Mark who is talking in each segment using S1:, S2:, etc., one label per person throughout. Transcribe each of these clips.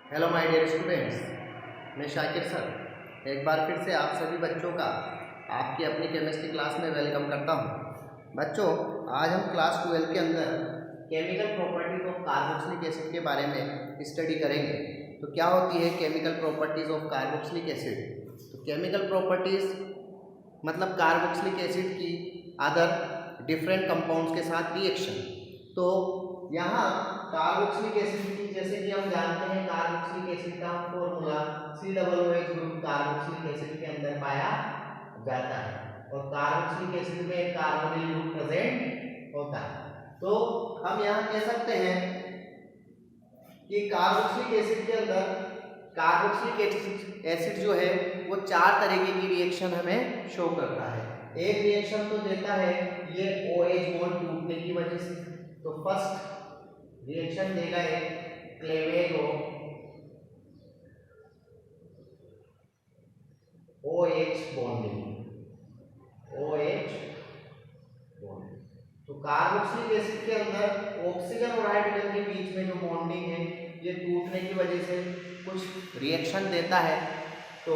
S1: Hello my dear students, मैं Shakir sir एक बार फिर से आप सभी बच्चों का आपकी अपनी केमिस्ट्री क्लास में वेलकम करता हूं। बच्चों, आज हम क्लास 12 के अंदर chemical properties of carboxylic acid के बारे में स्टडी करेंगे। तो क्या होती है chemical properties of carboxylic acid? तो केमिकल प्रॉपर्टीज मतलब कार्बोक्सिलिक एसिड की अदर डिफरेंट कंपाउंड्स के साथ रिएक्शन। तो यहाँ कार्बोक्सिलिक एसिड की, जैसे कि हम जानते हैं, कार्बोक्सिलिक एसिड का formula COOH group carboxylic acid के अंदर पाया जाता है और कार्बोक्सिलिक एसिड में एक कार्बोनिल ग्रुप प्रेजेंट होता है। तो हम यहाँ कह सकते हैं कि कार्बोक्सिलिक एसिड के अंदर कार्बोक्सिलिक एसिड जो है वो 4 तरीके की रिएक्शन हमें शो करता है। एक रिएक्शन तो देता है ये OH बॉन्ड टूटने की वजह से। तो फर्स्ट रिएक्शन देगा एक cleavage of OH bonding, OH bond. तो कार्बोक्सिलिक एसिड के अंदर ऑक्सीजन और हाइड्रोजन के बीच में जो बॉन्डिंग है ये टूटने की वजह से कुछ रिएक्शन देता है। तो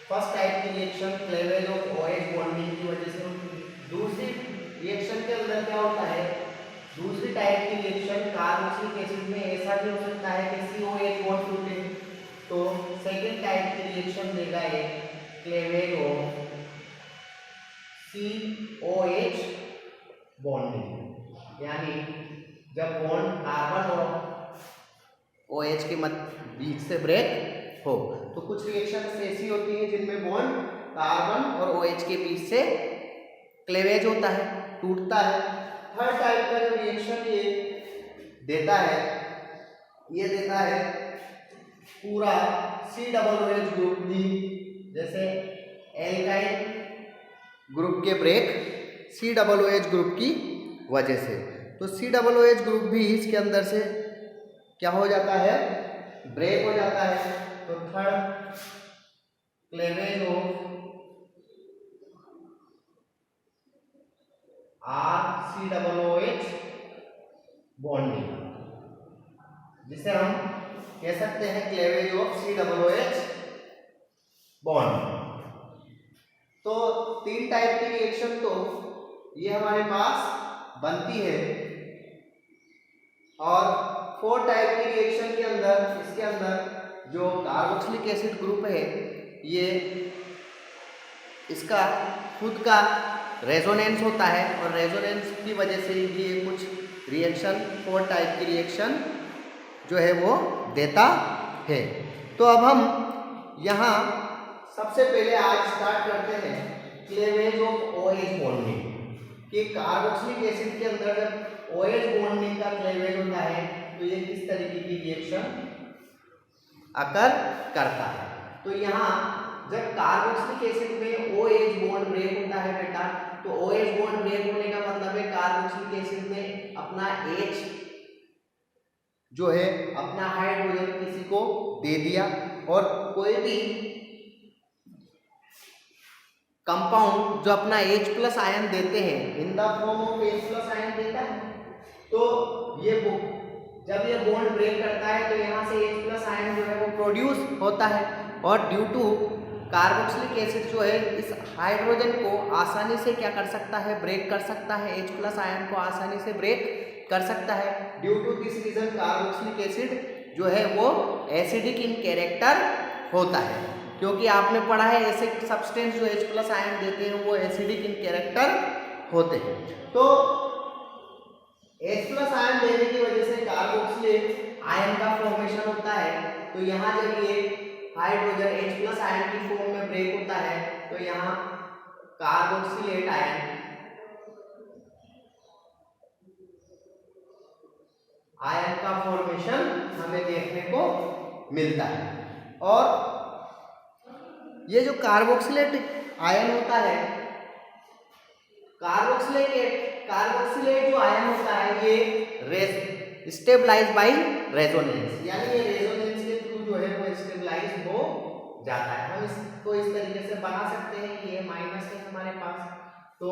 S1: फर्स्ट टाइप की reaction cleavage of OH bonding की वजह से होती है। दूसरी रिएक्शन के अंदर क्या होता है, दूसरी टाइप की रिएक्शन कार्बोक्सिलिक एसिड में ऐसा भी हो सकता है कि COH बॉन्ड टूटे। तो सेकेंड टाइप की रिएक्शन देगा एक क्लेवेज ऑफ COH बॉन्डिंग, यानी जब बॉन्ड कार्बन और OH के बीच से ब्रेक हो। तो कुछ रिएक्शन ऐसी होती हैं जिनमें बॉन्ड कार्बन और OH के बीच से क्लेवेज होता है, टूटता है। थर्ड टाइप का जो रिएक्शन ये देता है, ये देता है पूरा COOH ग्रुप की, जैसे एल्काइल ग्रुप के ब्रेक COOH ग्रुप की वजह से। तो COOH ग्रुप भी इसके अंदर से क्या हो जाता है, ब्रेक हो जाता है। तो third cleavage of RCOOH bonding, जिसे हम कह सकते हैं क्लेवेज ऑफ COOH बॉन्ड। तो 3 टाइप की रिएक्शन तो ये हमारे पास बनती है और 4 टाइप की रिएक्शन के अंदर, इसके अंदर जो कार्बोक्सिलिक एसिड ग्रुप है ये इसका खुद का रेजोनेंस होता है और रेजोनेंस की वजह से ये कुछ रिएक्शन 4 टाइप की रिएक्शन जो है वो देता है। तो अब हम यहाँ सबसे पहले आज स्टार्ट करते हैं क्लेवेज ऑफ OH बॉन्डिंग कि कार्बोक्सिलिक एसिड के अंदर जब OH बॉन्डिंग का क्लेवेज होता है तो ये किस तरीके की रिएक्शन अकर करता है। तो यहाँ जब कार्बोक्सिलिक एसिड में OH बॉन्ड ब्रेक होता है बेटा, तो OH बॉन्ड ब्रेक होने का मतलब है कार्बोक्सिलिक एसिड ने अपना H जो है, अपना हाइड्रोजन किसी को दे दिया और कोई भी कंपाउंड जो अपना H+ आयन देते हैं in the form of H+ ion देता है। तो ये जब ये बॉन्ड ब्रेक करता है तो यहाँ से H+ आयन जो है वो प्रोड्यूस होता है और ड्यू टू कार्बोक्सिलिक एसिड जो है इस हाइड्रोजन को आसानी से क्या कर सकता है, ब्रेक कर सकता है, H+ आयन को आसानी से ब्रेक कर सकता है। Due to this reason carboxylic acid जो है वो एसिडिक इन कैरेक्टर होता है, क्योंकि आपने पढ़ा है ऐसे सब्सटेंस जो H+ आयन देते हैं वो एसिडिक इन कैरेक्टर होते हैं। तो H+ आयन देने की वजह से कार्बोक्सिलेट आयन का फॉर्मेशन होता है। तो यहाँ जब ये हाइड्रोजन H+ आयन की फॉर्म में ब्रेक होता है तो यहाँ कार्बोक्सिलेट आयन का फॉर्मेशन हमें देखने को मिलता है। और ये जो कार्बोक्सिलेट आयन होता है, कार्बोक्सिलेट जो आयन होता है ये स्टेबलाइज बाय रेजोनेंस, यानी ये रेजोनेंस के थ्रू जो है वो स्टेबलाइज हो जाता है। हम इसको इस तरीके से बना सकते हैं कि ये माइनस है हमारे पास, तो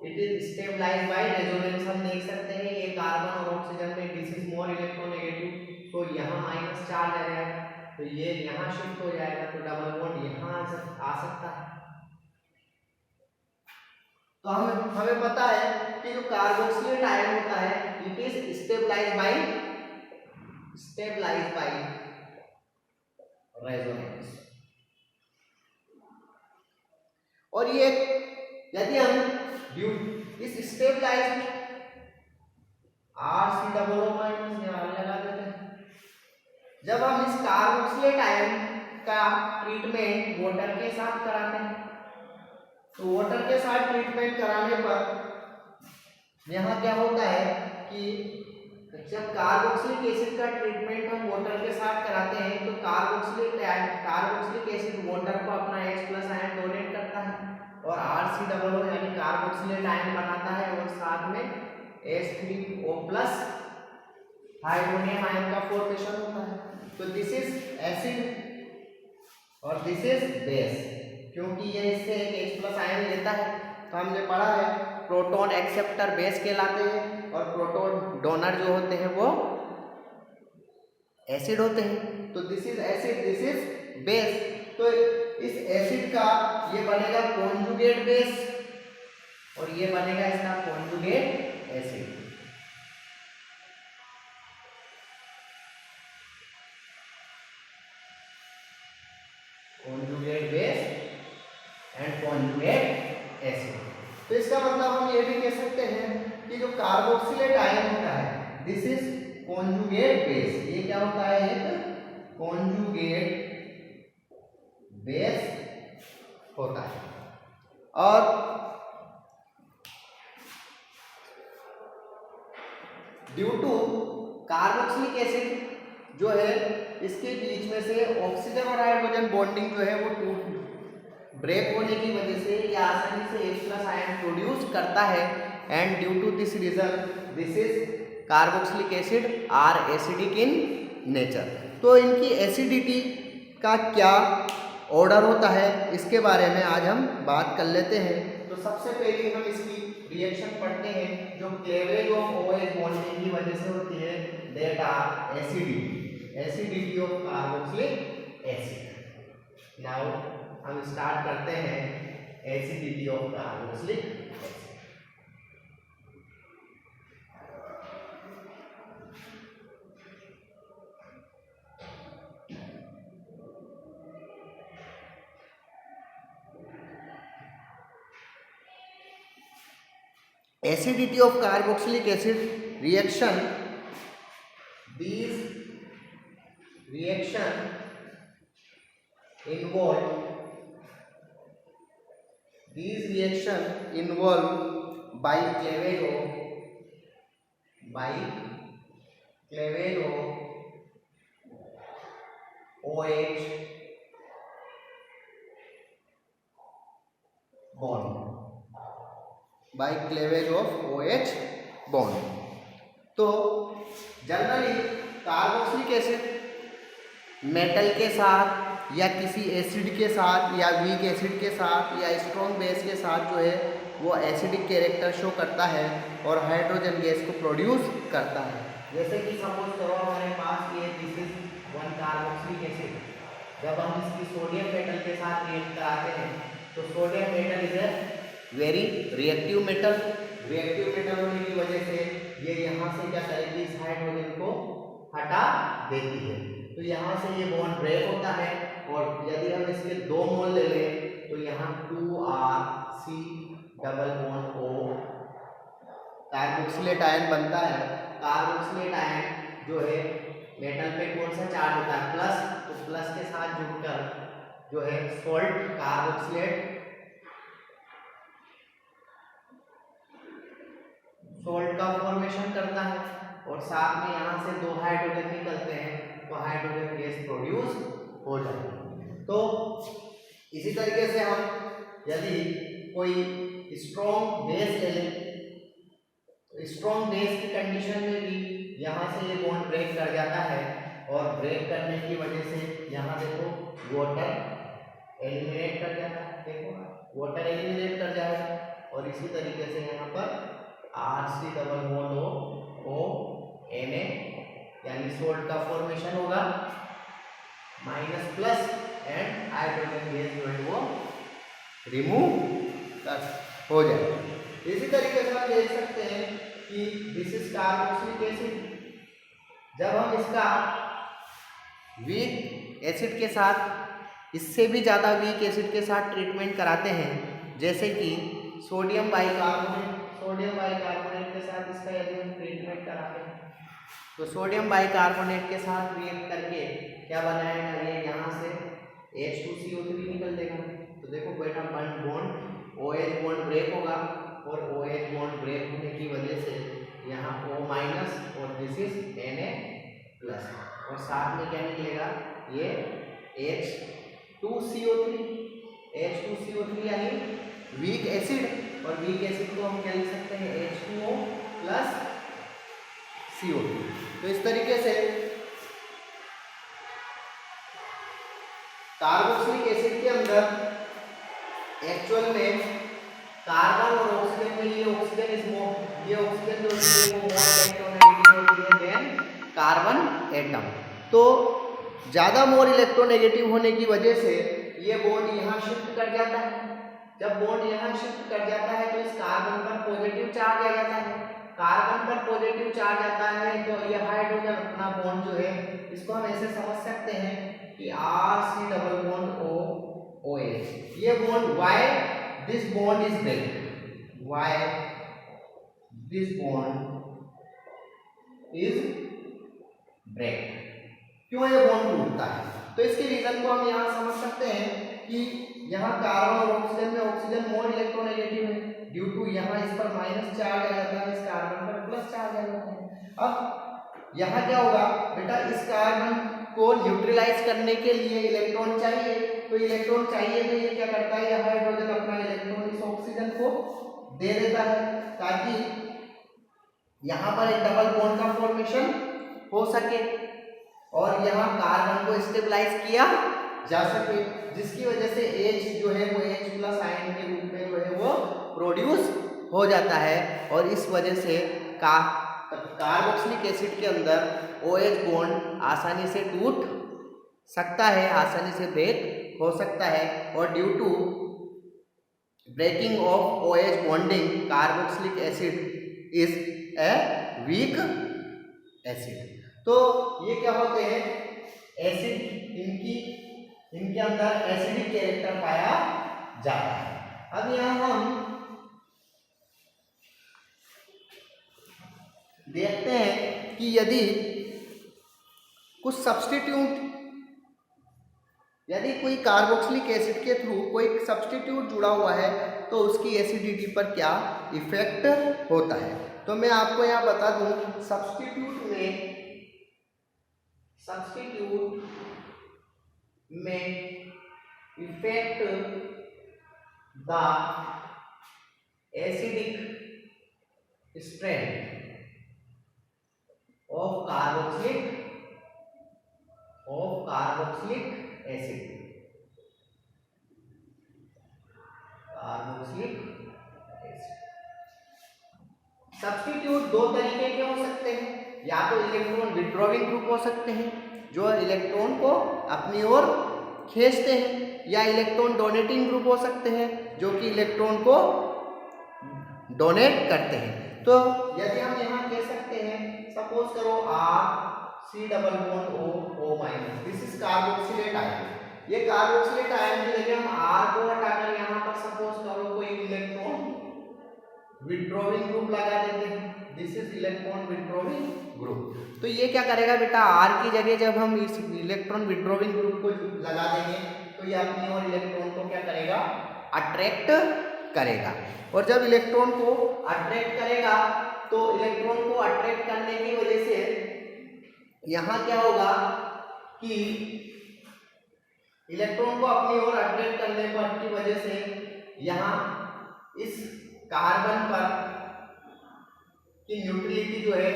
S1: it is stabilize by resonance. हम देख सकते हैं ये कार्बन और ऑक्सीजन में दिस इज मोर इलेक्ट्रोनेगेटिव, तो यहाँ माइनस चार्ज आ जाएगा, तो ये यहाँ शिफ्ट हो जाएगा, तो डबल बॉन्ड यहाँ आ सकता है। तो हमें पता है कि जो कार्बोक्सिलेट आयन होता है it is stabilized by resonance. और ये यदि हम इस स्टेबलाइज्ड RCOO माइनस यहाँ लगा देते हैं, जब हम इस कार्बोक्सिलेट आयन का ट्रीटमेंट वाटर के साथ कराते हैं, तो वाटर के साथ ट्रीटमेंट कराने पर यहाँ क्या होता है कि जब कार्बोक्सिलिक एसिड का ट्रीटमेंट हम वाटर के साथ कराते हैं तो कार्बोक्सिलिक एसिड वाटर को अपना H+ आयन डोनेट करता है और RCOO यानी कार्बोक्सिलेट आयन बनाता है और साथ में H3O+ हाइड्रोनियम आयन का फॉर्मेशन होता है। तो दिस इज एसिड और दिस इज बेस, क्योंकि ये इससे एक H+ आयन लेता है। तो हमने पढ़ा है प्रोटॉन एक्सेप्टर बेस कहलाते हैं और प्रोटॉन डोनर जो होते हैं वो एसिड होते हैं। तो this is acid, this is base. तो इस एसिड का ये बनेगा कॉन्जुगेट बेस और ये बनेगा इसका conjugate acid. Conjugate base and conjugate acid. तो इसका मतलब हम ये भी कह सकते हैं कि जो कार्बोक्सिलेट आयन होता है दिस इज कॉन्जुगेट बेस। ये क्या होता है? एक कॉन्जुगेट बेस होता है। और ड्यू टू कार्बोक्सिलिक एसिड जो है इसके बीच में से ऑक्सीजन और हाइड्रोजन बॉन्डिंग जो है वो ब्रेक होने की वजह से ये आसानी से H+ आयन प्रोड्यूस करता है and due to this reason this is carboxylic acid are acidic in nature. तो इनकी एसिडिटी का क्या ऑर्डर होता है इसके बारे में आज हम बात कर लेते हैं। तो सबसे पहले हम इसकी रिएक्शन पढ़ते हैं जो क्लेवेज ऑफ OH बॉन्डिंग की वजह से होती है, that are acidity of carboxylic acid. Now हम स्टार्ट करते हैं acidity of carboxylic acid. Acidity of carboxylic acid reaction, these reaction involve by cleavage of OH bond, by cleavage of OH bond। तो generally carboxylic acid metal के साथ या किसी acid के साथ या वीक एसिड के साथ या स्ट्रॉन्ग बेस के साथ जो है वो एसिडिक कैरेक्टर शो करता है और हाइड्रोजन गैस को प्रोड्यूस करता है। जैसे कि सपोज करो हमारे पास ये दिस इज 1 कार्बोक्सिलिक एसिड, जब हम इसकी सोडियम मेटल के साथ रिएक्ट कराते हैं तो sodium metal is a very reactive metal होने की वजह से ये यहाँ से क्या करेगी, इस हाइड्रोजन को हटा देती है। तो यहाँ से ये बॉन्ड ब्रेक होता है और यदि हम इसके 2 मोल ले लें तो यहाँ 2RC double bond O carboxylate ion बनता है। कार्बोक्सिलेट आयन जो है मेटल पे कौन सा चार्ज होता है? प्लस। तो प्लस के साथ जुड़कर जो है सोल्ट कार्बोक्सिलेट सोल्ट का फॉर्मेशन करता है और साथ में यहाँ से 2 हाइड्रोजन निकलते हैं तो हाइड्रोजन गैस प्रोड्यूस हो जाती है। तो इसी तरीके से हम यदि कोई स्ट्रॉन्ग बेस ले लें तो स्ट्रॉन्ग बेस की कंडीशन में भी यहाँ से ये बॉन्ड ब्रेक कर जाता है और ब्रेक करने की वजह से यहाँ देखो वाटर एलिमिनेट कर जाता है। देखो वाटर एलिमिनेट कर जाएगा और इसी तरीके से यहाँ पर RC double bond O Na यानी सोल्ट का फॉर्मेशन होगा, minus plus and hydrogen gas जो है वो रिमूव हो जाए। इसी तरीके से हम देख सकते हैं कि दिस इज कार्बोक्सिलिक एसिड। जब हम इसका वीक एसिड के साथ, इससे भी ज़्यादा वीक एसिड के साथ ट्रीटमेंट कराते हैं, जैसे कि सोडियम बाइकार्बोनेट के साथ इसका यदि हम ट्रीटमेंट कराते हैं तो सोडियम बाइकार्बोनेट के साथ रिएक्ट करके क्या बनाएगा, ये यहाँ से H2CO3 निकल देगा। तो देखो बेटा बॉन्ड OH बॉन्ड ब्रेक होगा और OH बॉन्ड ब्रेक होने की वजह से यहाँ O माइनस और दिस इज Na प्लस, और साथ में क्या निकलेगा, ये H2CO3 यानी वीक एसिड, और वीक एसिड को हम क्या लिख सकते हैं, H2O प्लस CO2। तो इस तरीके से कार्बोक्सिलिक एसिड के अंदर एक्चुअल में कार्बन और ऑक्सीजन में ये ऑक्सीजन जो है वो मोर इलेक्ट्रोनेगेटिव होती है देन कार्बन एटम। तो ज़्यादा मोर इलेक्ट्रोनेगेटिव होने की वजह से ये बॉन्ड यहाँ शिफ्ट कर जाता है। जब बॉन्ड यहाँ शिफ्ट कर जाता है तो इस कार्बन पर पॉजिटिव चार्ज आ जाता है। कार्बन पर पॉजिटिव चार्ज आता है तो ये हाइड्रोजन अपना बॉन्ड जो है इसको हम ऐसे समझ सकते हैं कि RC डबल बॉन्ड OH। ये bond why this bond is break, why this bond is break, क्यों ये बॉन्ड टूटता है। तो इसके रीजन को हम यहाँ समझ सकते हैं कि यहाँ कार्बन और ऑक्सीजन में ऑक्सीजन मोर इलेक्ट्रोनेगेटिव है, ड्यू टू यहाँ इस पर माइनस चार्ज आ जाता है, इस कार्बन पर प्लस चार्ज आ जाता है। अब यहाँ क्या होगा बेटा, इस कार्बन को न्यूट्रलाइज करने के लिए इलेक्ट्रॉन चाहिए, तो इलेक्ट्रॉन चाहिए तो ये क्या करता है, यह हाइड्रोजन अपना इलेक्ट्रॉन इस ऑक्सीजन को दे देता है ताकि यहाँ पर एक डबल बॉन्ड का फॉर्मेशन हो सके और यहाँ कार्बन को स्टेबलाइज किया जा सके, जिसकी वजह से H जो है वो H प्लस आयन के रूप में जो है वो प्रोड्यूस हो जाता है, और इस वजह से कार्बोक्सिलिक एसिड के अंदर OH बॉन्ड आसानी से टूट सकता है, आसानी से ब्रेक हो सकता है, और due to breaking of OH bonding carboxylic acid is a weak acid. तो ये क्या होते हैं, एसिड, इनके अंदर एसिडिक कैरेक्टर पाया जाता है। अब यहाँ हम देखते हैं कि यदि कुछ सब्स्टिट्यूट, यदि कोई कार्बोक्सिलिक एसिड के थ्रू कोई सब्स्टिट्यूट जुड़ा हुआ है तो उसकी एसिडिटी पर क्या इफेक्ट होता है। तो मैं आपको यहाँ बता दूं, सब्स्टिट्यूट में effect the acidic strength of carboxylic acid. Substitute दो तरीके के हो सकते हैं, या तो इलेक्ट्रॉन विड्रॉविंग ग्रुप हो सकते हैं जो इलेक्ट्रॉन को अपनी ओर खींचते हैं, या इलेक्ट्रॉन डोनेटिंग ग्रुप हो सकते हैं जो कि इलेक्ट्रॉन को डोनेट करते हैं। तो यदि हम यहाँ कह सकते हैं, सपोज करो RC double bond O minus, this is carboxylate ion. ये कार्बोक्सिलेट आयन की जगह हम R को हटाकर यहाँ पर सपोज करो कोई इलेक्ट्रॉन विड्रॉविंग ग्रुप लगा देते हैं, this is electron withdrawing group. तो ये क्या करेगा बेटा, R की जगह जब हम इस इलेक्ट्रॉन विड्रॉविंग ग्रुप को लगा देंगे तो ये अपनी ओर इलेक्ट्रॉन को क्या करेगा, अट्रैक्ट करेगा, और जब इलेक्ट्रॉन को अट्रैक्ट करेगा तो इलेक्ट्रॉन को अट्रैक्ट करने की वजह से यहाँ क्या होगा कि इलेक्ट्रॉन को अपनी ओर अट्रैक्ट करने की वजह से यहाँ इस कार्बन पर की न्यूट्रलिटी जो है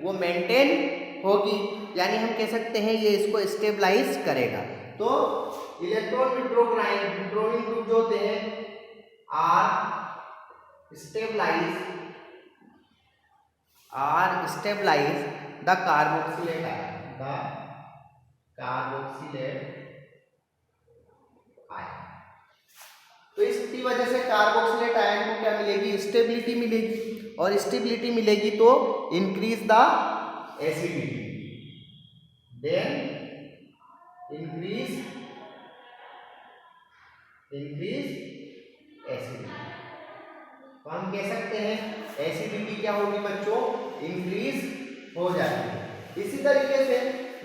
S1: वो मेंटेन होगी, यानी हम कह सकते हैं ये इसको स्टेबलाइज करेगा। तो इलेक्ट्रॉन विड्रॉविंग ग्रुप जो होते हैं are stabilize the carboxylate ion, the carboxylate ion. तो इसकी वजह से कार्बोक्सिलेट आयन को क्या मिलेगी, स्टेबिलिटी मिलेगी, और स्टेबिलिटी मिलेगी तो increase the acidity, then increase acidity. तो हम कह सकते हैं एसिडिटी क्या होगी बच्चों, इंक्रीज हो जाती है। इसी तरीके से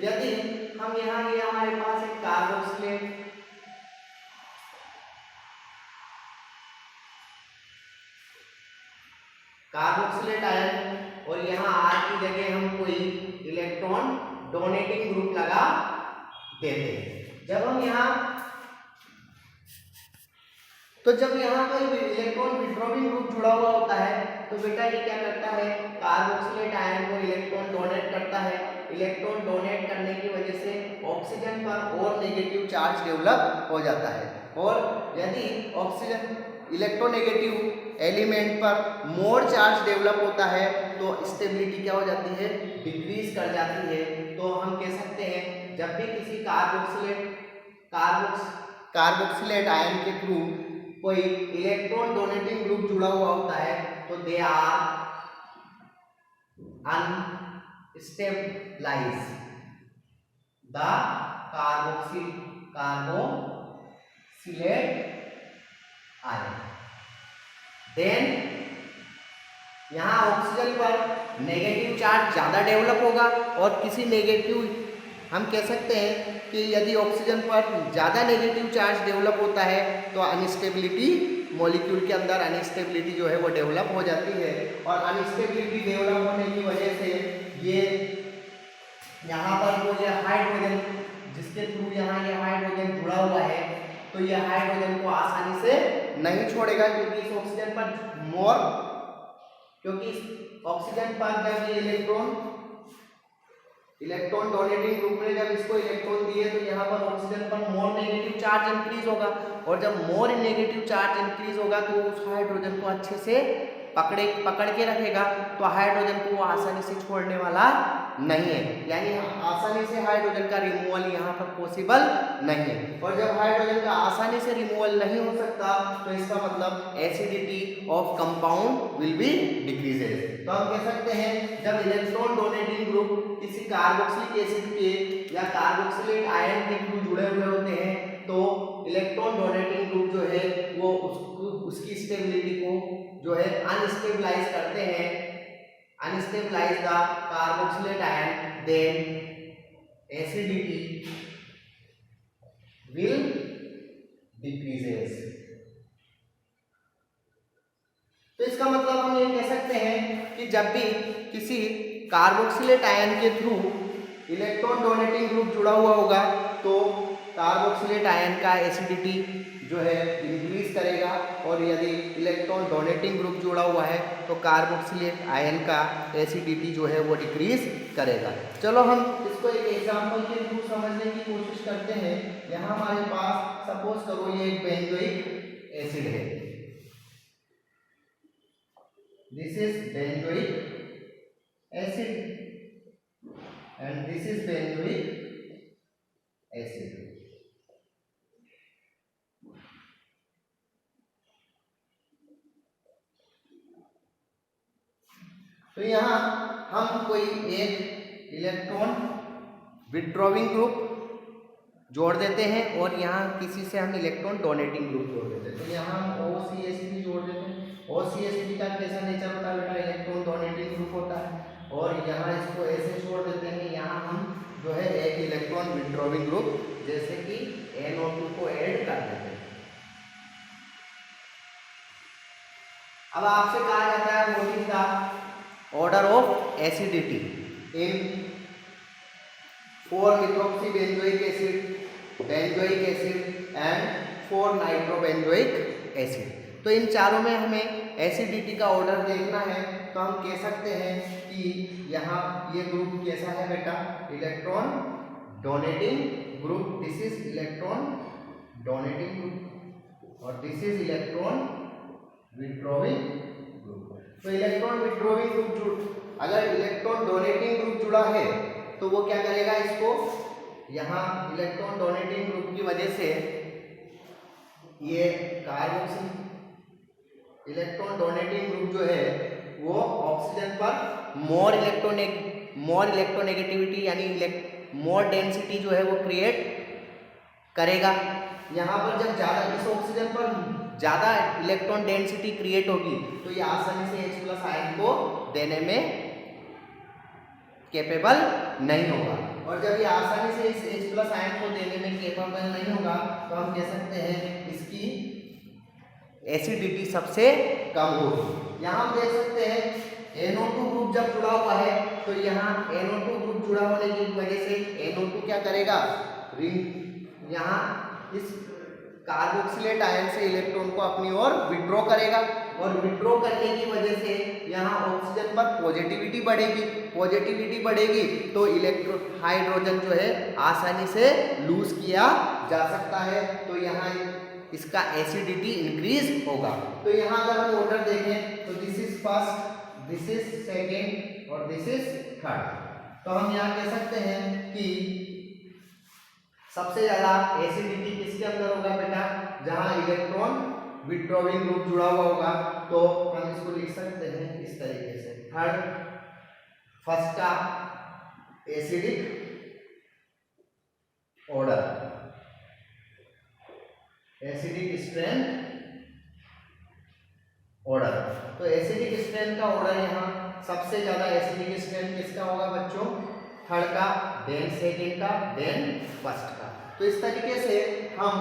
S1: यदि हम यहाँ ये हमारे पास एक कार्बोक्सिलेट आयन और यहाँ R की जगह हम कोई इलेक्ट्रॉन डोनेटिंग ग्रुप लगा देते हैं। जब यहाँ कोई इलेक्ट्रॉन विड्रॉइंग ग्रुप जुड़ा हुआ होता है तो बेटा ये क्या करता है, कार्बोक्सिलेट आयन को इलेक्ट्रॉन डोनेट करता है। इलेक्ट्रॉन डोनेट करने की वजह से ऑक्सीजन पर और नेगेटिव चार्ज डेवलप हो जाता है, और यदि ऑक्सीजन इलेक्ट्रोनेगेटिव एलिमेंट पर मोर चार्ज डेवलप होता है तो स्टेबिलिटी क्या हो जाती है, डिक्रीज कर जाती है। तो हम कह सकते हैं जब भी किसी कार्बोक्सिलेट आयन के थ्रू कोई इलेक्ट्रॉन डोनेटिंग ग्रुप जुड़ा हुआ होता है तो they are unstabilize the carboxylate ion. Then यहाँ ऑक्सीजन पर नेगेटिव चार्ज ज़्यादा डेवलप होगा, और किसी नेगेटिव हम कह सकते हैं कि यदि ऑक्सीजन पर ज़्यादा नेगेटिव चार्ज डेवलप होता है तो अनस्टेबिलिटी, मॉलिक्यूल के अंदर अनस्टेबिलिटी जो है वो डेवलप हो जाती है, और अनस्टेबिलिटी डेवलप होने की वजह से ये यहाँ पर वो ये हाइड्रोजन जिसके थ्रू यहाँ ये हाइड्रोजन जुड़ा हुआ है तो ये हाइड्रोजन को आसानी से नहीं छोड़ेगा, क्योंकि इस ऑक्सीजन पर जब ये इलेक्ट्रॉन डोनेटिंग ग्रुप ने जब इसको इलेक्ट्रॉन दिए तो यहाँ पर ऑक्सीजन पर मोर नेगेटिव चार्ज इंक्रीज होगा, और जब मोर नेगेटिव चार्ज इंक्रीज होगा तो उस हाइड्रोजन को अच्छे से पकड़ के रखेगा, तो हाइड्रोजन को वो आसानी से छोड़ने वाला नहीं है, यानी आसानी से हाइड्रोजन का रिमूवल यहाँ पर पॉसिबल नहीं है। और जब हाइड्रोजन का आसानी से रिमूवल नहीं हो सकता तो इसका मतलब acidity of compound will be decreases. तो हम कह सकते हैं जब इलेक्ट्रॉन डोनेटिंग ग्रुप किसी कार्बोक्सिलिक एसिड के या कार्बोक्सिलेट आयन के थ्रू जुड़े हुए होते हैं तो इलेक्ट्रॉन डोनेटिंग ग्रुप जो है वो उसकी स्टेबिलिटी को जो है अनस्टेबलाइज करते हैं, unstabilize the carboxylate ion, then acidity will decreases. तो इसका मतलब हम ये कह सकते हैं कि जब भी किसी कार्बोक्सिलेट आयन के थ्रू इलेक्ट्रॉन डोनेटिंग ग्रुप जुड़ा हुआ होगा तो कार्बोक्सिलेट आयन का एसिडिटी जो है इंक्रीज करेगा, और यदि इलेक्ट्रॉन डोनेटिंग ग्रुप जुड़ा हुआ है तो कार्बोक्सिलेट आयन का एसिडिटी जो है वो डिक्रीज करेगा। चलो हम इसको एक एग्जांपल के थ्रू समझने की कोशिश करते हैं। यहाँ हमारे पास सपोज करो ये एक बेंजोइक एसिड है, this is benzoic acid and this is benzoic acid. तो यहाँ हम कोई एक इलेक्ट्रॉन विड्रॉइंग ग्रुप जोड़ देते हैं और यहाँ किसी से हम इलेक्ट्रॉन डोनेटिंग ग्रुप जोड़ देते हैं। तो यहाँ हम OCH3 जोड़ देते हैं। OCH3 का कैसा नेचर होता है बेटा, इलेक्ट्रॉन डोनेटिंग ग्रुप होता है, और यहाँ इसको ऐसे छोड़ देते हैं। यहाँ हम जो है एक इलेक्ट्रॉन विड्रॉइंग ग्रुप जैसे कि NO2 को ऐड कर देते हैं। अब आपसे कहा जाता है what is the order of acidity in 4-methoxybenzoic acid, benzoic acid and 4-nitrobenzoic acid। तो इन चारों में हमें एसिडिटी का ऑर्डर देखना है। तो हम कह सकते हैं कि यहाँ ये ग्रुप कैसा है बेटा, electron donating group, this is electron donating group और this is electron withdrawing group. तो इलेक्ट्रॉन विड्रॉइंग ग्रुप अगर इलेक्ट्रॉन डोनेटिंग ग्रुप जुड़ा है तो वो क्या करेगा, इसको यहाँ इलेक्ट्रॉन डोनेटिंग ग्रुप की वजह से ये कार्बोक्सिल इलेक्ट्रॉन डोनेटिंग ग्रुप जो है वो ऑक्सीजन पर मोर इलेक्ट्रोनेगेटिविटी यानी मोर डेंसिटी जो है वो क्रिएट करेगा। यहाँ पर जब ज़्यादा इस ऑक्सीजन पर ज़्यादा इलेक्ट्रॉन डेंसिटी क्रिएट होगी तो ये आसानी से H+ आयन को देने में कैपेबल नहीं होगा। और जब ये आसानी से इस H+ आयन को देने में कैपेबल नहीं होगा तो हम कह सकते हैं इसकी एसिडिटी सबसे कम होगी। यहाँ हम देख सकते हैं NO2 ग्रुप जब जुड़ा हुआ है तो यहाँ NO2 ग्रुप जुड़ा होने की वजह से NO2 क्या करेगा, यहाँ इस कार्बोक्सिलेट आयन से इलेक्ट्रॉन को अपनी ओर विड्रॉ करेगा और विड्रॉ करने की वजह से यहाँ ऑक्सीजन पर पॉजिटिविटी बढ़ेगी तो हाइड्रोजन जो है आसानी से लूज किया जा सकता है, तो यहाँ इसका एसिडिटी इंक्रीज होगा। तो यहाँ अगर हम ऑर्डर देखें तो this is first, this is second और दिस इज थर्ड। तो हम यहाँ कह सकते हैं कि सबसे ज्यादा एसिडिटी किसके अंदर होगा बेटा, जहां इलेक्ट्रॉन विड्रॉइंग ग्रुप जुड़ा हुआ होगा। तो हम इसको लिख सकते हैं इस तरीके से, थर्ड फर्स्ट का acidic order, acidic strength order. तो एसिडिक स्ट्रेंथ का ऑर्डर यहाँ सबसे ज्यादा एसिडिक स्ट्रेंथ किसका होगा बच्चों, थर्ड का, देन सेकेंड का, देन फर्स्ट का। तो इस तरीके से हम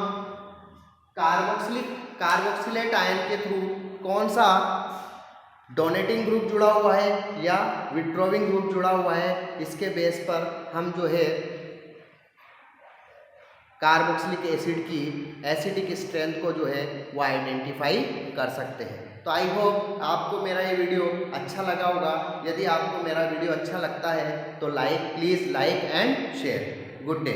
S1: कार्बोक्सिलेट आयन के थ्रू कौन सा डोनेटिंग ग्रुप जुड़ा हुआ है या विड्रॉइंग ग्रुप जुड़ा हुआ है, इसके बेस पर हम जो है कार्बोक्सिलिक एसिड की एसिडिक स्ट्रेंथ को जो है वो आइडेंटिफाई कर सकते हैं। तो आई होप आपको मेरा ये वीडियो अच्छा लगा होगा। यदि आपको मेरा वीडियो अच्छा लगता है तो please like and share. Good day.